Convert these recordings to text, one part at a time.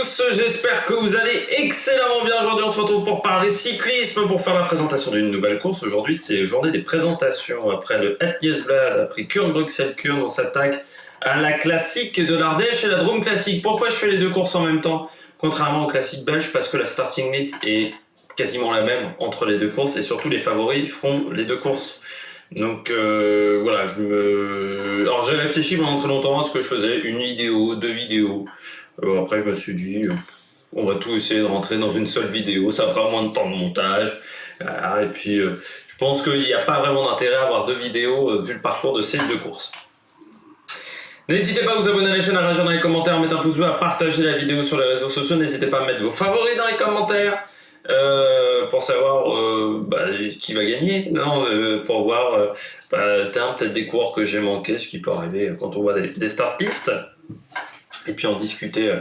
tous, j'espère que vous allez excellemment bien. Aujourd'hui on se retrouve pour parler cyclisme, pour faire la présentation d'une nouvelle course. Aujourd'hui c'est journée des présentations. Après le Het Nieuwsblad, après Kuurne-Bruxelles-Kuurne, on s'attaque à la classique de l'Ardèche et la Drôme classique. Pourquoi je fais les deux courses en même temps, contrairement au classique belge? Parce que la starting list est quasiment la même entre les deux courses et surtout les favoris feront les deux courses. Donc voilà, alors j'ai réfléchi pendant très longtemps à ce que je faisais, une vidéo, deux vidéos. Après je me suis dit, on va tout essayer de rentrer dans une seule vidéo, ça fera moins de temps de montage. Et puis je pense qu'il n'y a pas vraiment d'intérêt à avoir deux vidéos vu le parcours de ces deux courses. N'hésitez pas à vous abonner à la chaîne, à réagir dans les commentaires, à mettre un pouce bleu, à partager la vidéo sur les réseaux sociaux. N'hésitez pas à mettre vos favoris dans les commentaires. Pour savoir qui va gagner, pour voir peut-être des coureurs que j'ai manqué, ce qui peut arriver quand on voit des start pistes, et puis en discuter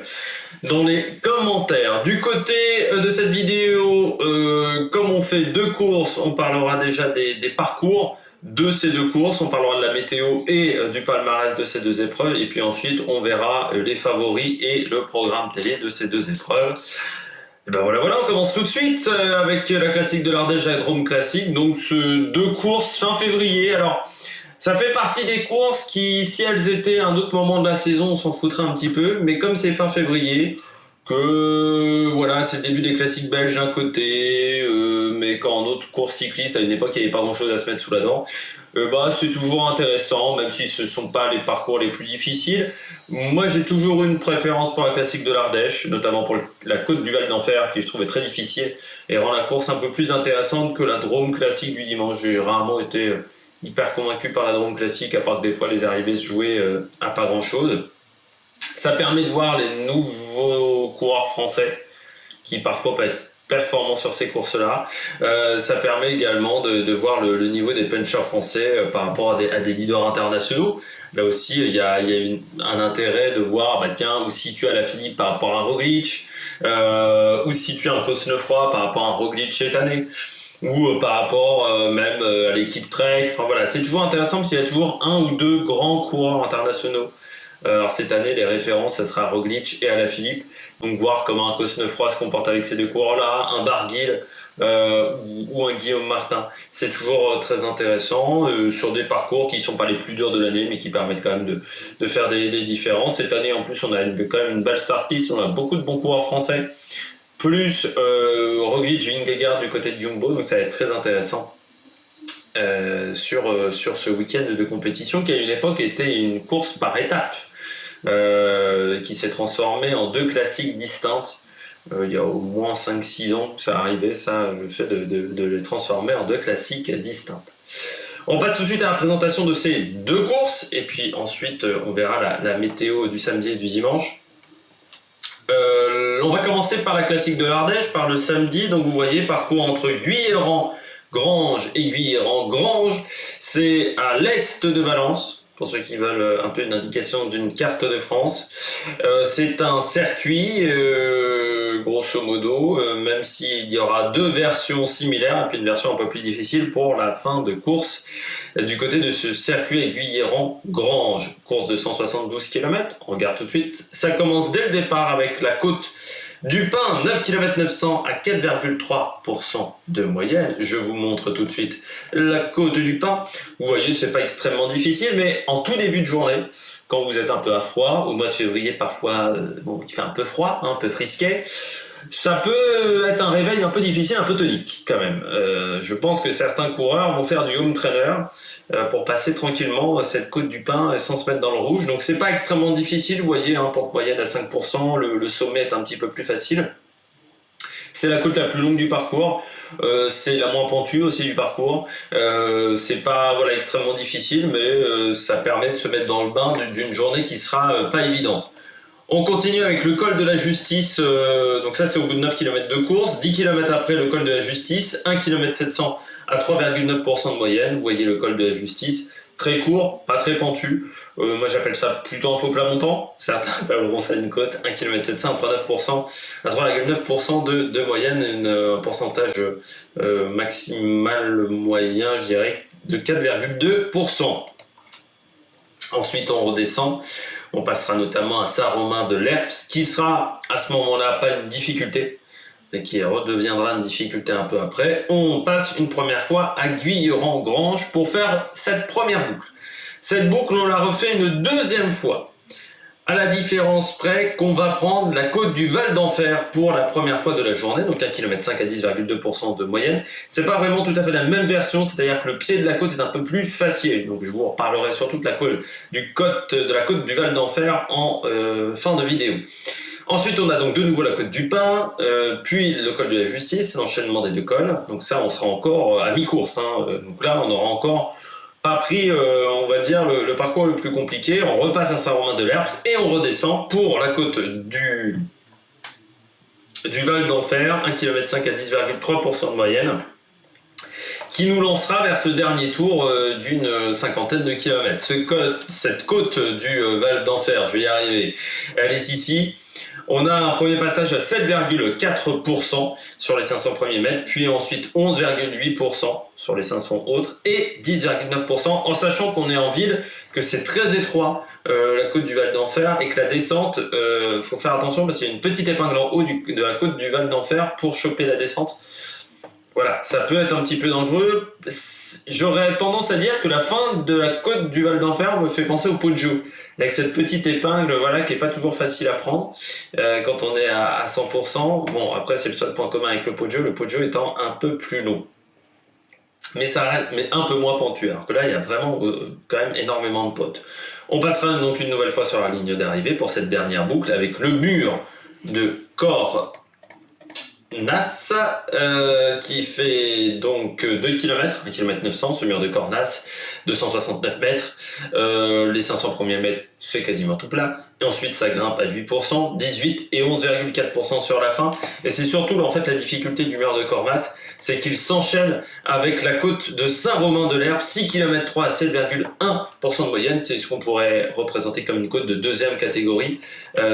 dans les commentaires. Du côté de cette vidéo, comme on fait deux courses, on parlera déjà des parcours de ces deux courses, on parlera de la météo et du palmarès de ces deux épreuves, et puis ensuite on verra les favoris et le programme télé de ces deux épreuves. Et ben voilà, on commence tout de suite avec la classique de l'Ardèche, la Drôme classique. Donc deux courses fin février. Alors ça fait partie des courses qui, si elles étaient à un autre moment de la saison, on s'en foutrait un petit peu. Mais comme c'est fin février, que voilà, c'est le début des classiques belges d'un côté, mais qu'en autre course cycliste, à une époque, il n'y avait pas grand chose à se mettre sous la dent. C'est toujours intéressant, même si ce ne sont pas les parcours les plus difficiles. Moi, j'ai toujours une préférence pour la classique de l'Ardèche, notamment pour la côte du Val d'Enfer, qui je trouvais très difficile, et rend la course un peu plus intéressante que la Drôme classique du dimanche. J'ai rarement été hyper convaincu par la Drôme classique, à part que des fois les arrivées se jouaient à pas grand-chose. Ça permet de voir les nouveaux coureurs français, qui parfois peuvent être performants sur ces courses-là. Ça permet également de voir le niveau des punchers français par rapport à des leaders internationaux. Là aussi, il y a un intérêt de voir, où se situe Alaphilippe par rapport à Roglic, où se situe un Cosnefroy par rapport à un Roglic cette année, ou par rapport même à l'équipe Trek. Enfin voilà, c'est toujours intéressant parce qu'il y a toujours un ou deux grands coureurs internationaux. Alors cette année, les références, ça sera Roglic et Alaphilippe. Donc voir comment un Cosnefroy se comporte avec ces deux coureurs-là, un Barguil ou un Guillaume Martin. C'est toujours très intéressant sur des parcours qui ne sont pas les plus durs de l'année, mais qui permettent quand même de faire des différences. Cette année, en plus, on a quand même une belle start piste. On a beaucoup de bons coureurs français. Plus Roglic, Vingegaard du côté de Jumbo. Donc ça va être très intéressant. Sur ce week-end de compétition qui à une époque était une course par étapes, qui s'est transformée en deux classiques distinctes. Il y a au moins 5-6 ans que ça arrivait, le fait de les transformer en deux classiques distinctes. On passe tout de suite à la présentation de ces deux courses, et puis ensuite on verra la météo du samedi et du dimanche. On va commencer par la classique de l'Ardèche, par le samedi. Donc vous voyez, parcours entre Guilherand Granges et Guilherand Granges, c'est à l'est de Valence, pour ceux qui veulent un peu une indication d'une carte de France. C'est un circuit, grosso modo, même s'il y aura deux versions similaires, et puis une version un peu plus difficile pour la fin de course, du côté de ce circuit à Guilherand Granges. Course de 172 km, on regarde tout de suite. Ça commence dès le départ avec la côte du Pin, 9 km 900 à 4,3% de moyenne. Je vous montre tout de suite la côte du Pin. Vous voyez, c'est pas extrêmement difficile, mais en tout début de journée, quand vous êtes un peu à froid, au mois de février parfois, il fait un peu froid, un peu frisquet, ça peut être un réveil un peu difficile, un peu tonique quand même. Je pense que certains coureurs vont faire du home trainer pour passer tranquillement cette côte du Pin sans se mettre dans le rouge. Donc c'est pas extrêmement difficile, vous voyez, pour moyenne à 5%, le sommet est un petit peu plus facile. C'est la côte la plus longue du parcours, c'est la moins pentue aussi du parcours. C'est pas extrêmement difficile, mais ça permet de se mettre dans le bain d'une journée qui sera pas évidente. On continue avec le col de la Justice, donc ça c'est au bout de 9 km de course, 10 km après le col de la Justice, 1 km 700 à 3,9% de moyenne, vous voyez le col de la Justice, très court, pas très pentu, moi j'appelle ça plutôt un faux plat montant, certains appelleront ça une côte, 1 km 700 à 3,9% de moyenne, un pourcentage maximal moyen, je dirais, de 4,2%. Ensuite on redescend. On passera notamment à Saint-Romain de l'Herps, qui sera à ce moment-là pas une difficulté, et qui redeviendra une difficulté un peu après. On passe une première fois à Guilherand-Granges pour faire cette première boucle. Cette boucle, on la refait une deuxième fois. À la différence près qu'on va prendre la côte du Val d'Enfer pour la première fois de la journée, donc 1,5 km à 10,2% de moyenne. C'est pas vraiment tout à fait la même version, c'est-à-dire que le pied de la côte est un peu plus facile. Donc je vous reparlerai surtout de la côte du Val d'Enfer en fin de vidéo. Ensuite, on a donc de nouveau la côte du Pin, puis le col de la Justice, l'enchaînement des deux cols. Donc ça, on sera encore à mi-course. Donc là, on aura encore pas pris, on va dire, le parcours le plus compliqué. On repasse à Saint-Romain de l'Herps et on redescend pour la côte du Val d'Enfer, 1,5 km à 10,3% de moyenne, qui nous lancera vers ce dernier tour d'une cinquantaine de kilomètres. Cette côte du Val d'Enfer, je vais y arriver, elle est ici. On a un premier passage à 7,4% sur les 500 premiers mètres, puis ensuite 11,8% sur les 500 autres et 10,9% en sachant qu'on est en ville, que c'est très étroit la côte du Val d'Enfer et que la descente, faut faire attention parce qu'il y a une petite épingle en haut de la côte du Val d'Enfer pour choper la descente. Voilà, ça peut être un petit peu dangereux. J'aurais tendance à dire que la fin de la côte du Val d'Enfer me fait penser au Poggio, avec cette petite épingle, voilà, qui est pas toujours facile à prendre quand on est à 100%. Bon, après c'est le seul point commun avec le Poggio étant un peu plus long, mais un peu moins pentu. Alors que là, il y a vraiment quand même énormément de potes. On passera donc une nouvelle fois sur la ligne d'arrivée pour cette dernière boucle avec le mur de Cornas, qui fait donc 2 km, 1 km 900, ce mur de Cornas, 269 mètres. Les 500 premiers mètres, c'est quasiment tout plat. Et ensuite, ça grimpe à 8%, 18 et 11,4% sur la fin. Et c'est surtout en fait la difficulté du mur de Cornas, c'est qu'il s'enchaîne avec la côte de Saint-Romain de l'Herps, 6 km 3 à 7,1% de moyenne. C'est ce qu'on pourrait représenter comme une côte de deuxième catégorie,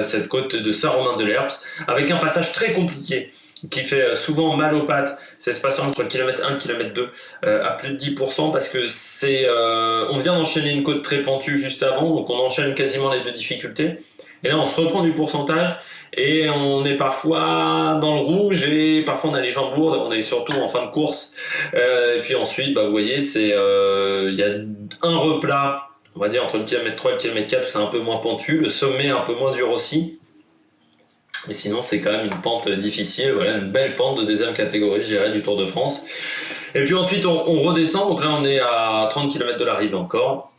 cette côte de Saint-Romain de l'Herps, avec un passage très compliqué qui fait souvent mal aux pattes. C'est ce passage entre le kilomètre 1 et le kilomètre 2 à plus de 10% parce que on vient d'enchaîner une côte très pentue juste avant, donc on enchaîne quasiment les deux difficultés. Et là, on se reprend du pourcentage et on est parfois dans le rouge et parfois on a les jambes lourdes, on est surtout en fin de course. Et puis ensuite, bah, vous voyez, il y a un replat, on va dire, entre le kilomètre 3 et le kilomètre 4 où c'est un peu moins pentu, le sommet un peu moins dur aussi. Mais sinon, c'est quand même une pente difficile. Voilà, une belle pente de deuxième catégorie, je dirais, du Tour de France. Et puis ensuite, on redescend. Donc là, on est à 30 km de l'arrivée encore.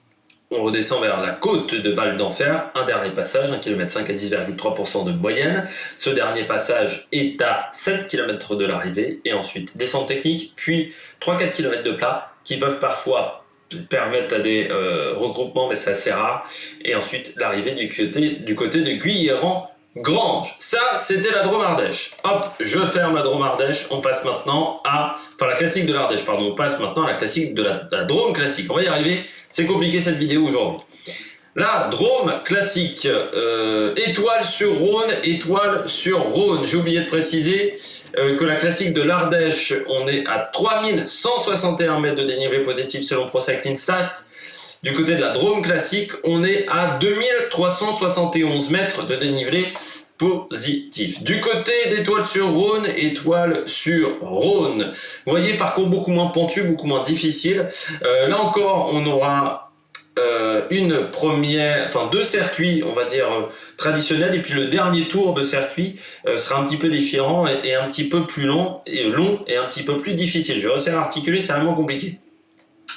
On redescend vers la côte de Val d'Enfer. Un dernier passage, 1,5 km à 10,3% de moyenne. Ce dernier passage est à 7 km de l'arrivée. Et ensuite, descente technique, puis 3-4 km de plat qui peuvent parfois permettre à des regroupements, mais c'est assez rare. Et ensuite, l'arrivée du côté de Guilherand-Granges. Ça, c'était la Drôme-Ardèche. Hop, je ferme la Drôme-Ardèche. On passe maintenant la classique de l'Ardèche, pardon. On passe maintenant à la classique de la Drôme classique. On va y arriver. C'est compliqué cette vidéo aujourd'hui. La Drôme classique. Étoile sur Rhône, étoile sur Rhône. J'ai oublié de préciser que la classique de l'Ardèche, on est à 3161 mètres de dénivelé positif selon Pro Cycling Stats. Du côté de la Drôme classique, on est à 2371 mètres de dénivelé positif. Du côté d'Étoile sur Rhône, Étoile sur Rhône. Vous voyez, parcours beaucoup moins pentu, beaucoup moins difficile. Là encore, on aura deux circuits, on va dire, traditionnels, et puis le dernier tour de circuit sera un petit peu différent et un petit peu plus long et un petit peu plus difficile. Je vais réussir à articuler, c'est vraiment compliqué.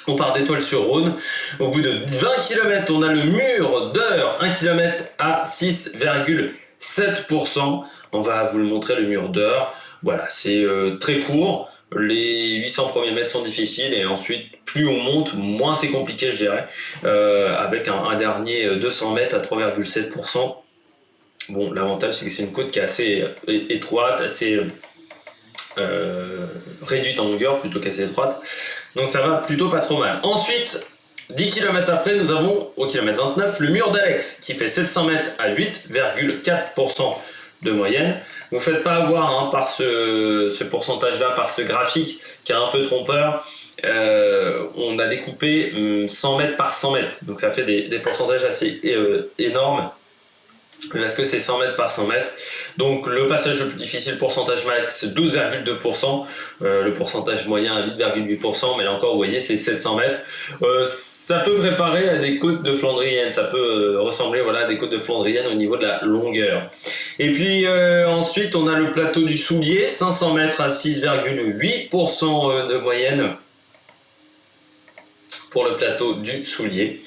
On part d'Étoile sur Rhône. Au bout de 20 km, on a le mur d'Eure, 1 km à 6,7%. On va vous le montrer, le mur d'Eure. Voilà, c'est très court. Les 800 premiers mètres sont difficiles et ensuite, plus on monte, moins c'est compliqué, je dirais. Avec un dernier 200 mètres à 3,7%. Bon, l'avantage, c'est que c'est une côte qui est assez étroite, assez réduite en longueur plutôt qu'assez étroite. Donc ça va plutôt pas trop mal. Ensuite, 10 km après, nous avons au kilomètre 29 le mur d'Alex qui fait 700 mètres à 8,4% de moyenne. Vous ne faites pas avoir par ce pourcentage-là, par ce graphique qui est un peu trompeur. On a découpé 100 mètres par 100 mètres. Donc ça fait des pourcentages assez énormes. parce que c'est 100 mètres par 100 mètres. Donc le passage le plus difficile, pourcentage max 12,2%, le pourcentage moyen à 8,8%, mais là encore vous voyez c'est 700 mètres. Ça peut préparer à des côtes de Flandrienne, ça peut ressembler voilà, à des côtes de Flandrienne au niveau de la longueur. Et puis ensuite on a le plateau du Soulier, 500 mètres à 6,8% de moyenne pour le plateau du Soulier.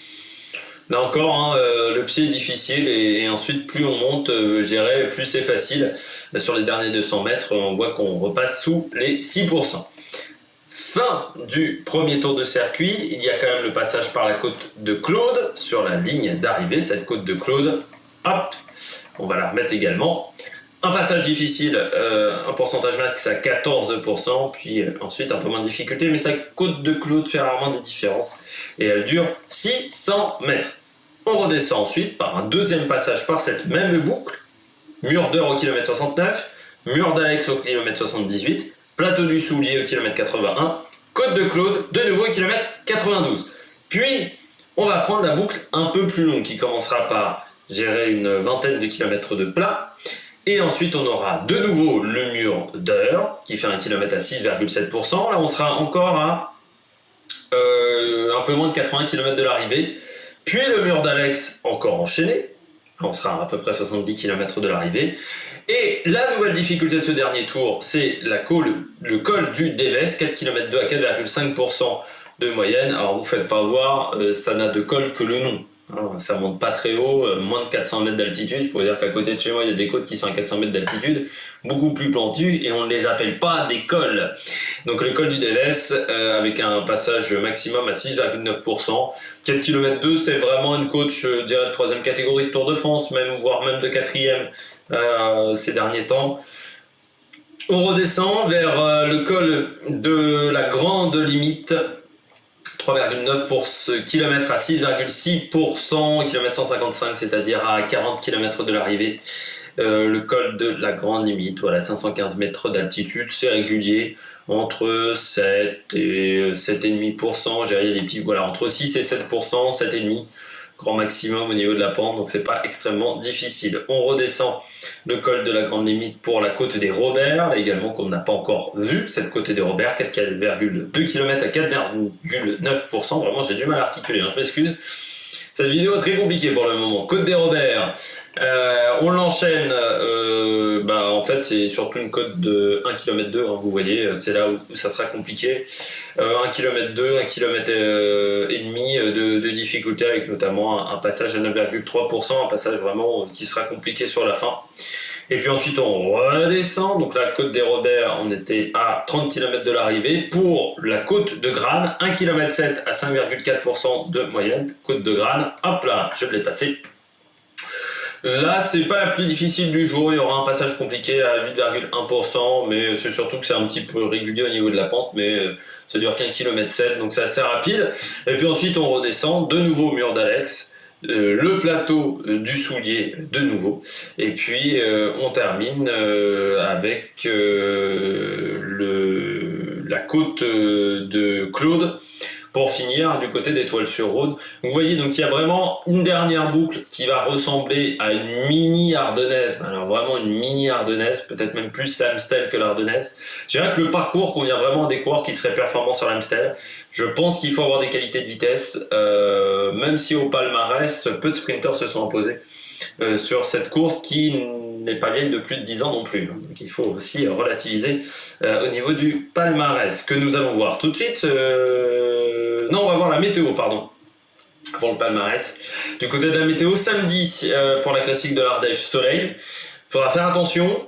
Là encore, hein, le pied est difficile et ensuite plus on monte, je dirais, plus c'est facile. Sur les derniers 200 mètres, on voit qu'on repasse sous les 6%. Fin du premier tour de circuit, il y a quand même le passage par la côte de Claude sur la ligne d'arrivée. Cette côte de Claude, hop, on va la remettre également. Un passage difficile, un pourcentage max à 14%, puis ensuite un peu moins de difficulté, mais sa côte de Claude fait rarement des différences et elle dure 600 mètres. On redescend ensuite par un deuxième passage par cette même boucle, mur d'Heure au kilomètre 69, mur d'Alex au kilomètre 78, plateau du Soulier au kilomètre 81, côte de Claude de nouveau au kilomètre 92. Puis on va prendre la boucle un peu plus longue qui commencera par gérer une vingtaine de kilomètres de plat. Et ensuite, on aura de nouveau le mur d'Heure, qui fait 1 km à 6,7%. Là, on sera encore à un peu moins de 80 km de l'arrivée. Puis le mur d'Alex, encore enchaîné. Là, on sera à peu près 70 km de l'arrivée. Et la nouvelle difficulté de ce dernier tour, c'est le col du Dévès, 4 km 2 à 4,5% de moyenne. Alors, vous faites pas voir, ça n'a de col que le nom. Ça monte pas très haut, moins de 400 mètres d'altitude. Je pourrais dire qu'à côté de chez moi, il y a des côtes qui sont à 400 mètres d'altitude, beaucoup plus plantues, et on ne les appelle pas des cols. Donc le col du Dévès, avec un passage maximum à 6,9%. 4 km 2, c'est vraiment une côte, je dirais, de 3e catégorie de Tour de France, voire même de 4e ces derniers temps. On redescend vers le col de la Grande Limite, 3,9 pour ce kilomètre à 6,6%, kilomètre 155, c'est-à-dire à 40 km de l'arrivée. Le col de la Grande Limite, voilà, 515 mètres d'altitude, c'est régulier, entre 7 et 7,5%, j'ai des petits, voilà, entre 6 et 7%, 7,5%. Grand maximum au niveau de la pente, donc c'est pas extrêmement difficile. On redescend le col de la Grande Limite pour la côte des Robert, là également qu'on n'a pas encore vu, cette côte des Robert, 4,2 km à 4,9%, vraiment j'ai du mal à articuler, hein, je m'excuse. Cette vidéo est très compliquée pour le moment. Côte des Robert, on l'enchaîne, en fait c'est surtout une côte de 1 km 2, hein, vous voyez, c'est là où ça sera compliqué. 1 km 2, 1 km et demi de difficulté, avec notamment un passage à 9,3%, un passage vraiment qui sera compliqué sur la fin. Et puis ensuite on redescend, donc la côte des Robert, on était à 30 km de l'arrivée. Pour la côte de Grane, 1 km 7 à 5,4% de moyenne, côte de Grane, hop là, je l'ai passé. Là, c'est pas la plus difficile du jour, il y aura un passage compliqué à 8,1%, mais c'est surtout que c'est un petit peu régulier au niveau de la pente, mais ça dure qu'un km 7, donc c'est assez rapide. Et puis ensuite on redescend, de nouveau au mur d'Alex, le plateau du Soulier de nouveau, et puis on termine avec la côte de Claude pour finir du côté d'Étoile-sur-Rhône. Vous voyez, donc il y a vraiment une dernière boucle qui va ressembler à une mini ardennaise, alors vraiment une mini ardennaise, peut-être même plus l'Amstel que l'ardennaise. Je dirais que le parcours convient vraiment à des coureurs qui seraient performants sur l'Amstel. Je pense qu'il faut avoir des qualités de vitesse, même si au palmarès, peu de sprinters se sont imposés sur cette course qui n'est pas vieille de plus de 10 ans non plus. Donc il faut aussi relativiser au niveau du palmarès, que nous allons voir tout de suite. Non, on va voir la météo, pardon, pour le palmarès. Du côté de la météo, samedi, pour la classique de l'Ardèche, soleil. Il faudra faire attention,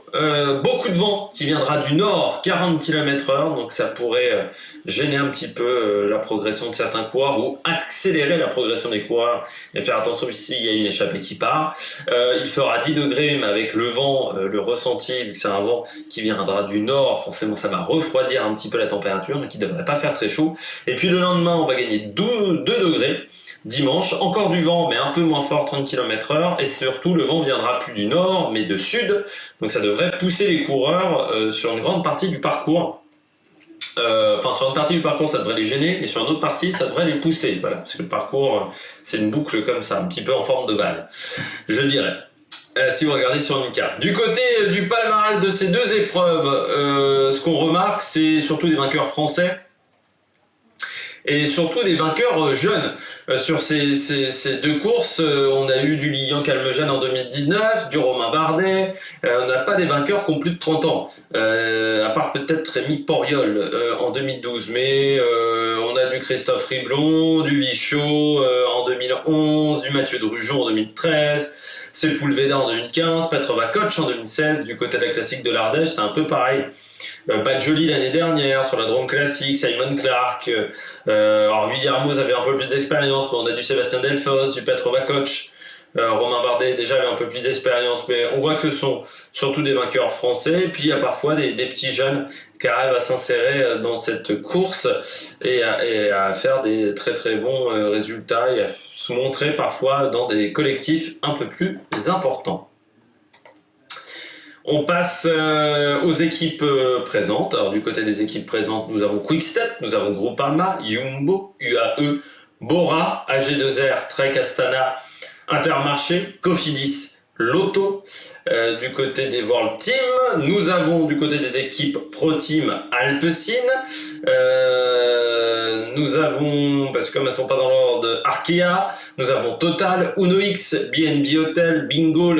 beaucoup de vent qui viendra du nord, 40 km/h, donc ça pourrait gêner un petit peu la progression de certains coureurs ou accélérer la progression des coureurs, et faire attention s'il y a une échappée qui part. Il fera 10 degrés, mais avec le vent, le ressenti, vu que c'est un vent qui viendra du nord, forcément ça va refroidir un petit peu la température, donc il ne devrait pas faire très chaud. Et puis le lendemain, on va gagner 2 degrés. Dimanche, encore du vent, mais un peu moins fort, 30 km/h, et surtout le vent viendra plus du nord, mais de sud, donc ça devrait pousser les coureurs sur une grande partie du parcours. Sur une partie du parcours, ça devrait les gêner, et sur une autre partie, ça devrait les pousser, voilà, parce que le parcours, c'est une boucle comme ça, un petit peu en forme de valve, je dirais. si vous regardez sur une carte. Du côté du palmarès de ces deux épreuves, ce qu'on remarque, c'est surtout des vainqueurs français et surtout des vainqueurs jeunes. Sur ces deux courses, on a eu du Lilian Calmejane en 2019, du Romain Bardet, on n'a pas des vainqueurs qui ont plus de 30 ans, à part peut-être Rémi Poriol en 2012, mais on a du Christophe Riblon, du Vichot en 2011, du Mathieu Drujon en 2013, Sepulveda en 2015, Petrova Koch en 2016, du côté de la classique de l'Ardèche, c'est un peu pareil. Badjoli l'année dernière sur la Drôme Classique, Simon Clark, alors Villarmoz avait un peu plus d'expérience, mais on a du Sébastien Delfosse, du Petrova Koch, Romain Bardet déjà avait un peu plus d'expérience, mais on voit que ce sont surtout des vainqueurs français, et puis il y a parfois des petits jeunes qui arrivent à s'insérer dans cette course et à faire des très très bons résultats et à se montrer parfois dans des collectifs un peu plus importants. On passe aux équipes présentes. Alors du côté des équipes présentes, nous avons Quick-Step, nous avons Groupama, Jumbo, UAE, Bora, AG2R, Trek Astana, Intermarché, Cofidis, Lotto. Du côté des World Team, nous avons du côté des équipes Pro Team Alpecin. Nous avons, parce que comme elles ne sont pas dans l'ordre, Arkea. Nous avons Total, UnoX, BNB Hotel, Bingo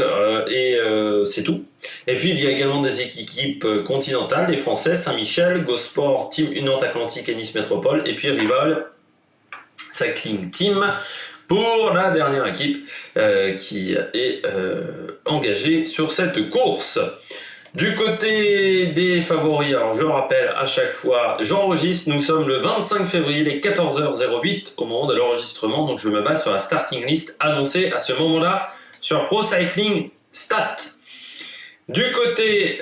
et c'est tout. Et puis il y a également des équipes continentales, les Français, Saint-Michel, Gosport, Team Unant Atlantique et Nice Métropole, et puis Rival, Cycling Team, pour la dernière équipe qui est engagée sur cette course. Du côté des favoris, alors je rappelle à chaque fois, j'enregistre, nous sommes le 25 février, les 14h08 au moment de l'enregistrement, donc je me base sur la starting list annoncée à ce moment-là sur Pro Cycling Stats. Du côté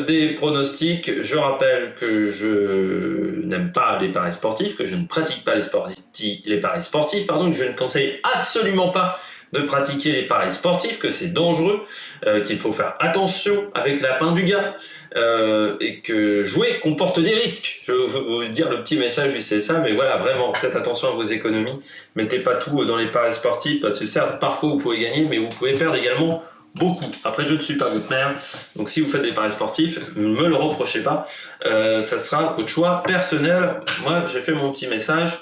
des pronostics, je rappelle que je n'aime pas les paris sportifs, que je ne pratique pas les paris sportifs, que je ne conseille absolument pas de pratiquer les paris sportifs, que c'est dangereux, qu'il faut faire attention avec la pain du gain, et que jouer comporte des risques. Je vais vous dire le petit message, oui c'est ça, mais voilà, vraiment, faites attention à vos économies, mettez pas tout dans les paris sportifs, parce que certes, parfois vous pouvez gagner, mais vous pouvez perdre également beaucoup. Après, je ne suis pas votre mère, donc si vous faites des paris sportifs, ne me le reprochez pas, ça sera votre choix personnel. Moi, j'ai fait mon petit message.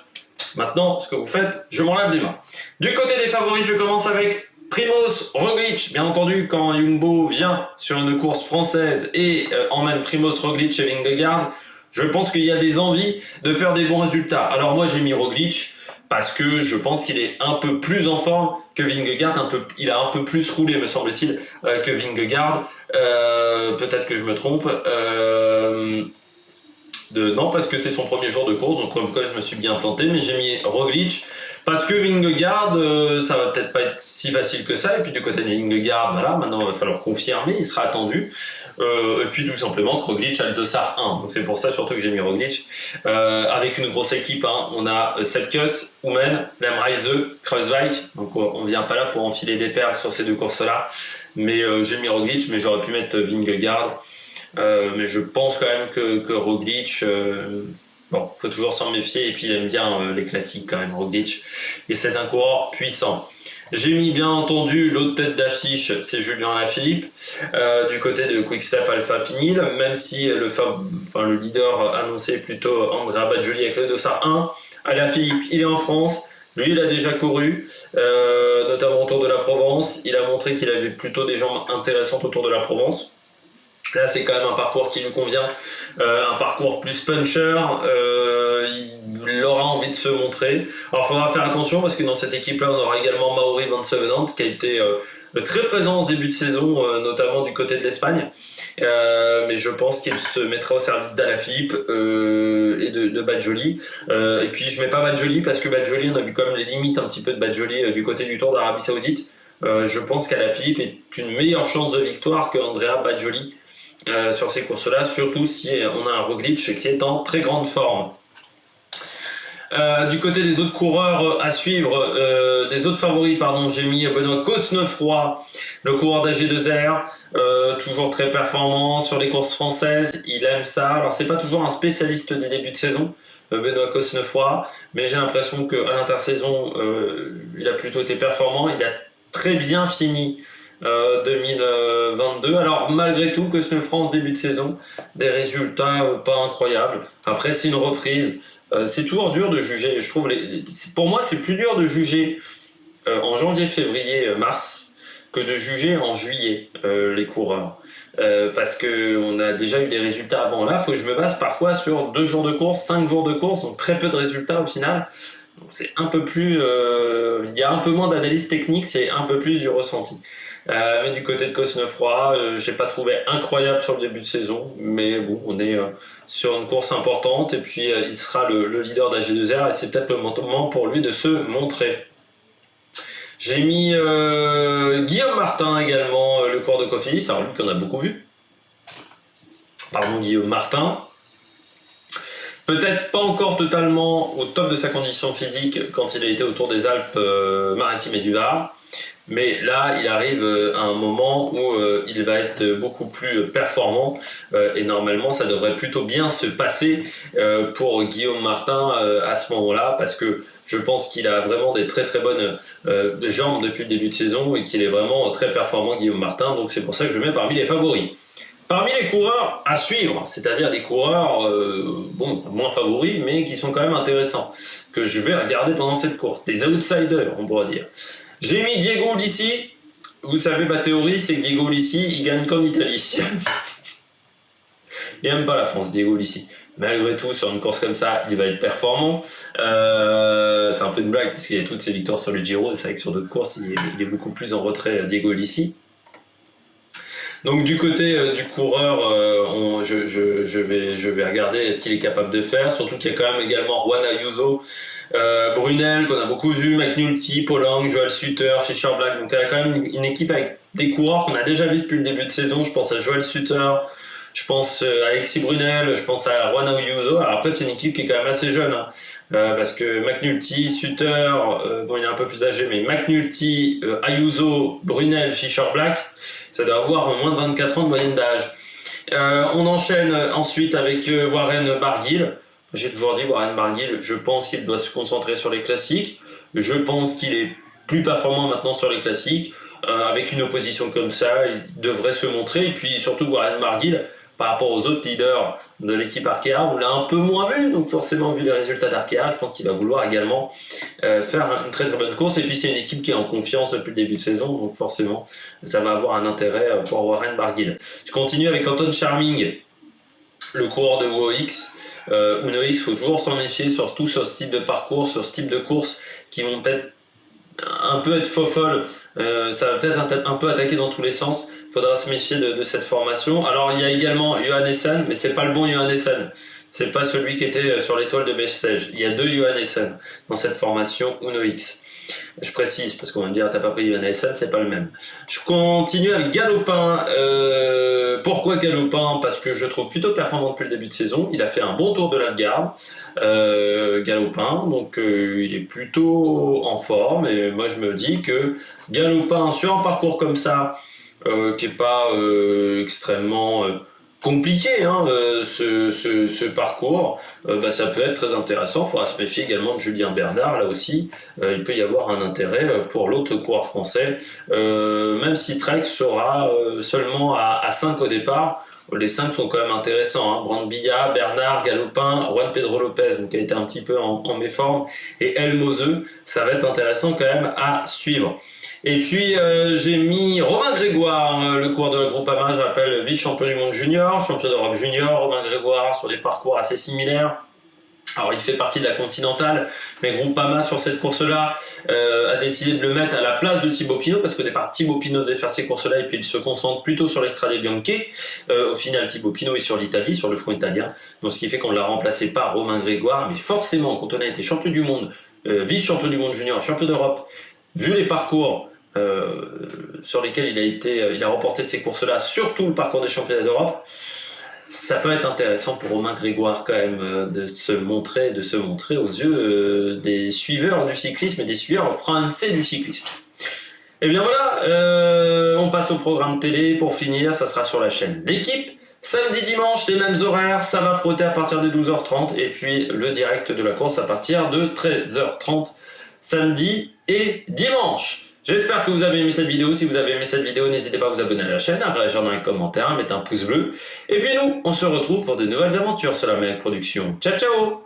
Maintenant, ce que vous faites, je m'en lave les mains. Du côté des favoris, je commence avec Primoz Roglic. Bien entendu, quand Jumbo vient sur une course française et emmène Primoz Roglic et Vingegaard, je pense qu'il y a des envies de faire des bons résultats. Alors moi, j'ai mis Roglic parce que je pense qu'il est un peu plus en forme que Vingegaard, il a un peu plus roulé, me semble-t-il, que Vingegaard. Peut-être que je me trompe. Non, parce que c'est son premier jour de course, donc comme quoi je me suis bien planté, mais j'ai mis Roglic parce que Vingegaard, ça va peut-être pas être si facile que ça, et puis du côté de Vingegaard, voilà, maintenant il va falloir confirmer, il sera attendu, et puis tout simplement que Roglic a le dossard 1, donc c'est pour ça surtout que j'ai mis Roglic, avec une grosse équipe, hein. On a Sepkus, Umen, Lemreise, Kruiswijk, donc on vient pas là pour enfiler des perles sur ces deux courses-là, mais j'ai mis Roglic, mais j'aurais pu mettre Vingegaard. Mais je pense quand même que Roglic, bon, faut toujours s'en méfier, et puis il aime bien les classiques quand même, Roglic, et c'est un coureur puissant. J'ai mis bien entendu l'autre tête d'affiche, c'est Julien Alaphilippe, du côté de Quick-Step Alpha Vinyl, même si le leader annoncé est plutôt Andrea Badjoli avec le dossard 1. Alaphilippe, il est en France. Lui, il a déjà couru, notamment autour de la Provence. Il a montré qu'il avait plutôt des jambes intéressantes autour de la Provence. Là, c'est quand même un parcours qui lui convient, un parcours plus puncher, il aura envie de se montrer. Alors, il faudra faire attention parce que dans cette équipe-là, on aura également Mauri Van Sevenant qui a été très présent en ce début de saison, notamment du côté de l'Espagne. Mais je pense qu'il se mettra au service d'Alaphilippe et de Badjoli. Et puis, je mets pas Badjoli parce que Badjoli, on a vu quand même les limites un petit peu de Badjoli du côté du Tour d'Arabie Saoudite. Je pense qu'Alaphilippe est une meilleure chance de victoire que Andrea Badjoli. Sur ces courses-là, surtout si on a un Roglic qui est en très grande forme. Du côté des autres coureurs à suivre, des autres favoris, j'ai mis Benoît Cosnefroy, le coureur d'AG2R, toujours très performant sur les courses françaises, il aime ça. Alors c'est pas toujours un spécialiste des débuts de saison, Benoît Cosnefroy, mais j'ai l'impression qu'à l'intersaison, il a plutôt été performant, il a très bien fini 2022. Alors malgré tout, Cosnefroid France début de saison, des résultats pas incroyables. Après c'est une reprise. C'est toujours dur de juger. Je trouve pour moi c'est plus dur de juger en janvier, février, mars que de juger en juillet les coureurs. Parce que on a déjà eu des résultats avant là. Faut que je me base parfois sur 2 jours de course, 5 jours de course, donc très peu de résultats au final. Donc c'est un peu plus, il y a un peu moins d'analyse technique, c'est un peu plus du ressenti. Mais du côté de Cosnefroid, je l'ai pas trouvé incroyable sur le début de saison, mais bon, on est sur une course importante et puis il sera le leader d'AG2R et c'est peut-être le moment pour lui de se montrer. J'ai mis Guillaume Martin également, le cours de Cofidis, alors lui qu'on a beaucoup vu. Pardon, Guillaume Martin. Peut-être pas encore totalement au top de sa condition physique quand il a été autour des Alpes-Maritimes et du Var. Mais là, il arrive à un moment où il va être beaucoup plus performant et normalement, ça devrait plutôt bien se passer pour Guillaume Martin à ce moment-là parce que je pense qu'il a vraiment des très très bonnes jambes depuis le début de saison et qu'il est vraiment très performant, Guillaume Martin. Donc c'est pour ça que je le mets parmi les favoris. Parmi les coureurs à suivre, c'est-à-dire des coureurs moins favoris, mais qui sont quand même intéressants, que je vais regarder pendant cette course. Des outsiders, on pourra dire. J'ai mis Diego Ulissi. Vous savez, ma théorie, c'est que Diego Ulissi, il gagne qu'en Italie. Il n'aime pas la France, Diego Ulissi. Malgré tout, sur une course comme ça, il va être performant. C'est un peu une blague, puisqu'il y a toutes ses victoires sur le Giro. C'est vrai que sur d'autres courses, il est beaucoup plus en retrait, Diego Ulissi. Donc du côté du coureur, je vais regarder ce qu'il est capable de faire. Surtout qu'il y a quand même également Juan Ayuso, Brunel qu'on a beaucoup vu, McNulty, Polang, Joel Sutter, Fischer Black. Donc il y a quand même une équipe avec des coureurs qu'on a déjà vu depuis le début de saison. Je pense à Joel Sutter, je pense à Alexis Brunel, je pense à Juan Ayuso. Alors après c'est une équipe qui est quand même assez jeune. Parce que McNulty, Sutter, il est un peu plus âgé, mais McNulty, Ayuso, Brunel, Fischer Black, ça doit avoir moins de 24 ans de moyenne d'âge. On enchaîne ensuite avec Warren Barguil. J'ai toujours dit Warren Barguil, je pense qu'il doit se concentrer sur les classiques. Je pense qu'il est plus performant maintenant sur les classiques. Avec une opposition comme ça, il devrait se montrer. Et puis surtout Warren Barguil, par rapport aux autres leaders de l'équipe Arkea, on l'a un peu moins vu, donc forcément vu les résultats d'Arkea, je pense qu'il va vouloir également faire une très très bonne course, et puis c'est une équipe qui est en confiance depuis le début de saison, donc forcément ça va avoir un intérêt pour Warren Barguil. Je continue avec Anton Charming, le coureur de UnoX. UnoX, il faut toujours s'en méfier, surtout sur ce type de parcours, sur ce type de course qui vont peut-être un peu être faux-folles, ça va peut-être un peu attaquer dans tous les sens. Il faudra se méfier de cette formation. Alors il y a également Johannessen, mais c'est pas le bon Johannessen. C'est pas celui qui était sur l'étoile de Bessèges. Il y a 2 Johannessen dans cette formation UnoX. Je précise parce qu'on va me dire t'as pas pris Johannessen, c'est pas le même. Je continue avec Galopin. Pourquoi Galopin? Parce que je trouve plutôt performant depuis le début de saison. Il a fait un bon tour de l'Algarve. Galopin, donc il est plutôt en forme. Et moi je me dis que Galopin sur un parcours comme ça, qui est pas extrêmement compliqué, ce parcours, ça peut être très intéressant. Il faudra se méfier également de Julien Bernard, là aussi. Il peut y avoir un intérêt pour l'autre coureur français, même si Trek sera seulement à 5 au départ. Les 5 sont quand même intéressants, Brandbilla, Bernard, Galopin, Juan Pedro Lopez, donc qui a été un petit peu en méforme, et El Moseux. Ça va être intéressant quand même à suivre. Et puis j'ai mis Romain Grégoire, le coureur de la Groupama, je rappelle, vice-champion du monde junior, champion d'Europe junior. Romain Grégoire sur des parcours assez similaires. Alors il fait partie de la Continentale, mais Groupama sur cette course-là a décidé de le mettre à la place de Thibaut Pinot, parce qu'au départ Thibaut Pinot devait faire ces courses-là, et puis il se concentre plutôt sur l'Estrade Bianche. Au final Thibaut Pinot est sur l'Italie, sur le front italien, donc ce qui fait qu'on l'a remplacé par Romain Grégoire. Mais forcément, quand on a été champion du monde, vice-champion du monde junior, champion d'Europe, vu les parcours sur lesquels il a remporté ces courses-là, surtout le parcours des championnats d'Europe, ça peut être intéressant pour Romain Grégoire quand même de se montrer aux yeux des suiveurs du cyclisme et des suiveurs français du cyclisme. Et bien voilà, on passe au programme télé. Pour finir, ça sera sur la chaîne L'équipe. Samedi, dimanche, les mêmes horaires, ça va frotter à partir de 12h30, et puis le direct de la course à partir de 13h30, samedi et dimanche. J'espère que vous avez aimé cette vidéo. Si vous avez aimé cette vidéo, n'hésitez pas à vous abonner à la chaîne, à réagir dans les commentaires, à mettre un pouce bleu. Et puis nous, on se retrouve pour de nouvelles aventures sur la Production. Ciao ciao!